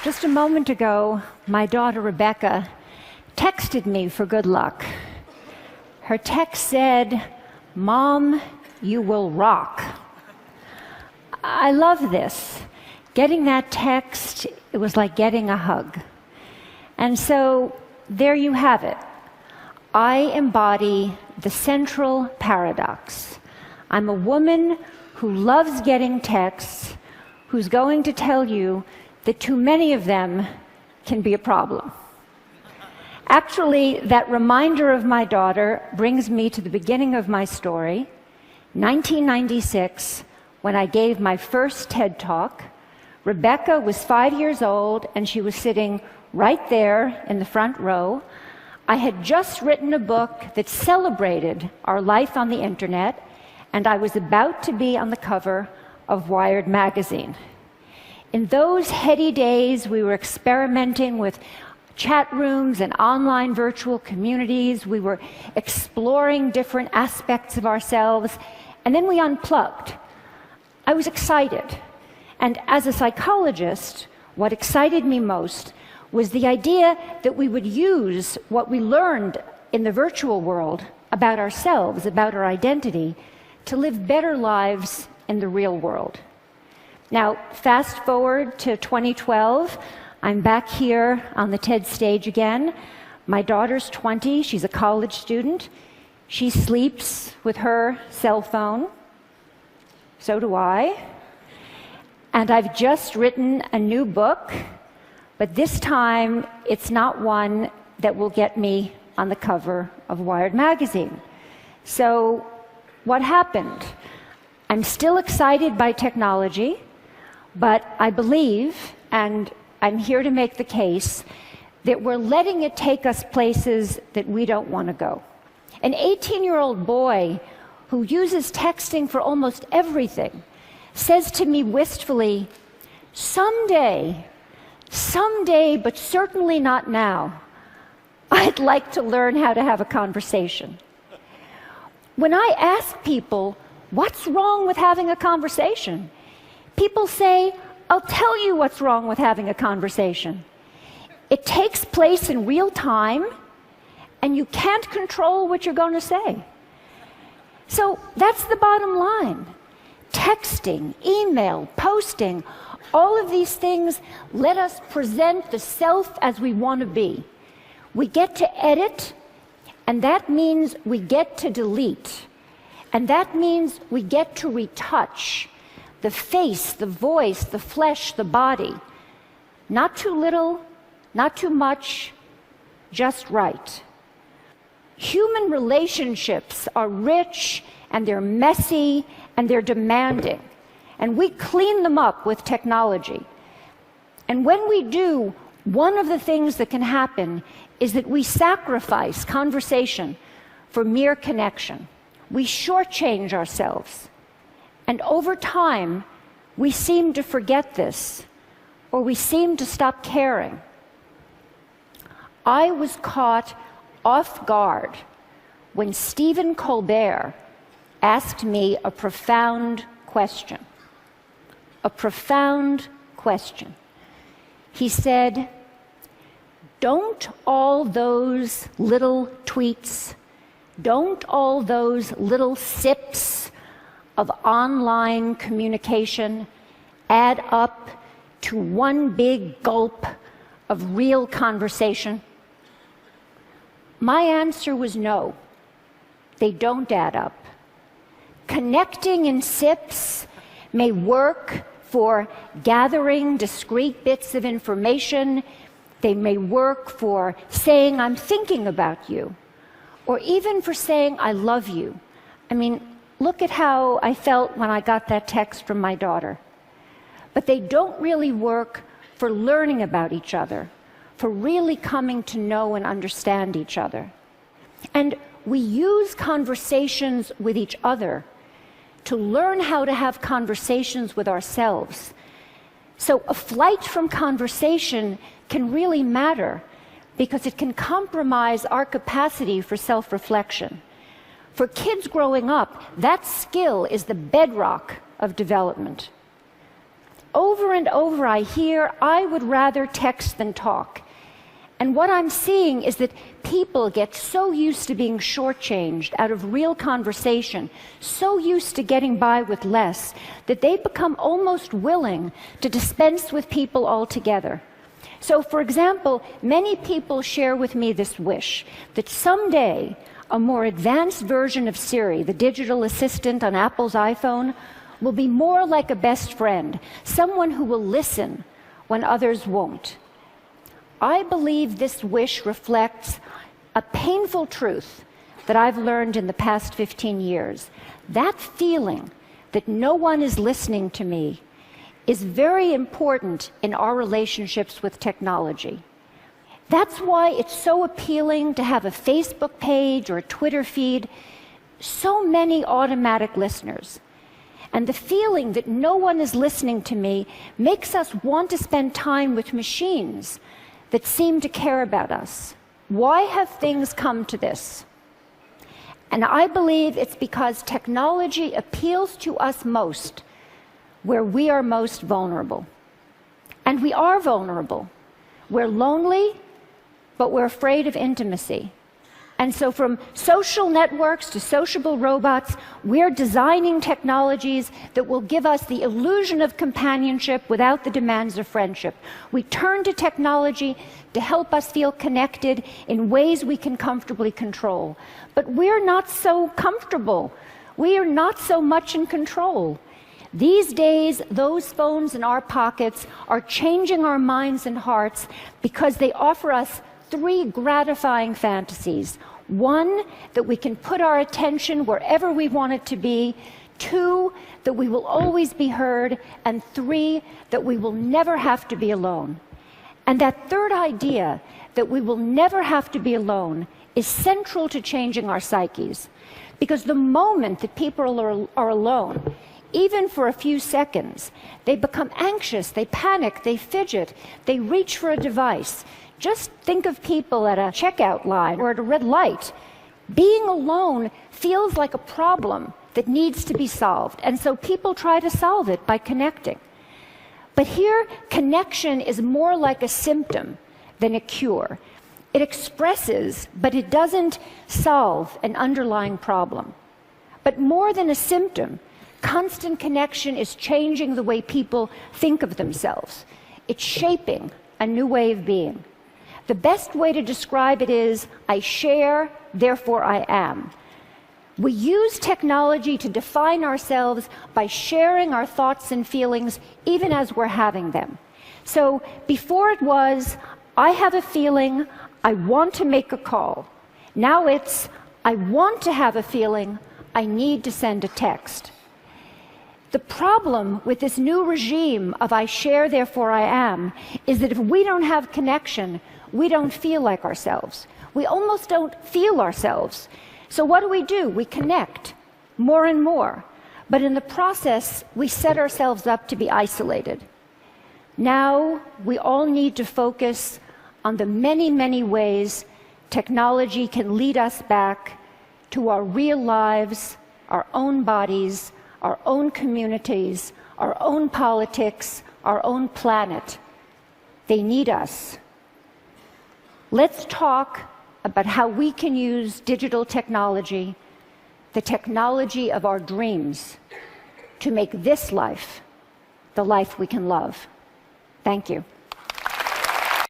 Just a moment ago, my daughter Rebecca texted me for good luck. Her text said, "Mom, you will rock." I love this. Getting that text, it was like getting a hug. And so there you have it. I embody the central paradox. I'm a woman who loves getting texts, who's going to tell you that too many of them can be a problem. Actually, that reminder of my daughter brings me to the beginning of my story, 1996, when I gave my first TED Talk. Rebecca was 5 years old, and she was sitting right there in the front row. I had just written a book that celebrated our life on the internet, and I was about to be on the cover of Wired magazine. In those heady days, we were experimenting with chat rooms and online virtual communities. We were exploring different aspects of ourselves, and then we unplugged. I was excited. And as a psychologist, what excited me most was the idea that we would use what we learned in the virtual world about ourselves, about our identity, to live better lives in the real world. Now, fast forward to 2012, I'm back here on the TED stage again. My daughter's 20, she's a college student. She sleeps with her cell phone. So do I. And I've just written a new book, but this time it's not one that will get me on the cover of Wired magazine. So what happened? I'm still excited by technology, but I believe, and I'm here to make the case, that we're letting it take us places that we don't want to go. An 18-year-old boy who uses texting for almost everything says to me wistfully, someday, but certainly not now, I'd like to learn how to have a conversation. When I ask people, what's wrong with having a conversation? People say, I'll tell you what's wrong with having a conversation. It takes place in real time, and you can't control what you're going to say. So that's the bottom line. Texting, email, posting, all of these things let us present the self as we want to be. We get to edit, and that means we get to delete. And that means we get to retouch the face, the voice, the flesh, the body. Not too little, not too much, just right. Human relationships are rich, and they're messy, and they're demanding. And we clean them up with technology. And when we do, one of the things that can happen is that we sacrifice conversation for mere connection. We shortchange ourselves. And over time, we seem to forget this, or we seem to stop caring. I was caught off guard when Stephen Colbert asked me a profound question. A profound question. He said, don't all those little tweets, don't all those little sips of online communication add up to one big gulp of real conversation? My answer was no. They don't add up. Connecting in sips may work for gathering discrete bits of information. They may work for saying, I'm thinking about you, or even for saying, I love you. I mean, look at how I felt when I got that text from my daughter. But they don't really work for learning about each other, for really coming to know and understand each other. And we use conversations with each other to learn how to have conversations with ourselves. So a flight from conversation can really matter because it can compromise our capacity for self-reflection. For kids growing up, that skill is the bedrock of development. Over and over I hear, I would rather text than talk. And what I'm seeing is that people get so used to being shortchanged out of real conversation, so used to getting by with less, that they become almost willing to dispense with people altogether. So, for example, many people share with me this wish that someday a more advanced version of Siri, the digital assistant on Apple's iPhone, will be more like a best friend, someone who will listen when others won't. I believe this wish reflects a painful truth that I've learned in the past 15 years. That feeling that no one is listening to me is very important in our relationships with technology. That's why it's so appealing to have a Facebook page or a Twitter feed, so many automatic listeners. And the feeling that no one is listening to me makes us want to spend time with machines that seem to care about us. Why have things come to this? And I believe it's because technology appeals to us most where we are most vulnerable. And we are vulnerable. We're lonely, but we're afraid of intimacy. And so from social networks to sociable robots, we're designing technologies that will give us the illusion of companionship without the demands of friendship. We turn to technology to help us feel connected in ways we can comfortably control. But we're not so comfortable. We are not so much in control. These days, those phones in our pockets are changing our minds and hearts because they offer us three gratifying fantasies. One, that we can put our attention wherever we want it to be. Two, that we will always be heard. And three, that we will never have to be alone. And that third idea, that we will never have to be alone, is central to changing our psyches. Because the moment that people are alone, even for a few seconds, they become anxious, they panic, they fidget, they reach for a device. Just think of people at a checkout line or at a red light. Being alone feels like a problem that needs to be solved, and so people try to solve it by connecting. But here, connection is more like a symptom than a cure. It expresses, but it doesn't solve an underlying problem. But more than a symptom, constant connection is changing the way people think of themselves. It's shaping a new way of being. The best way to describe it is, I share, therefore I am. We use technology to define ourselves by sharing our thoughts and feelings even as we're having them. So before it was, I have a feeling, I want to make a call. Now it's, I want to have a feeling, I need to send a text. The problem with this new regime of I share, therefore I am, is that if we don't have connection, we don't feel like ourselves. We almost don't feel ourselves. So what do? We connect more and more. But in the process, we set ourselves up to be isolated. Now, we all need to focus on the many, many ways technology can lead us back to our real lives, our own bodies, our own communities, our own politics, our own planet. They need us. Let's talk about how we can use digital technology, the technology of our dreams, to make this life the life we can love. Thank you.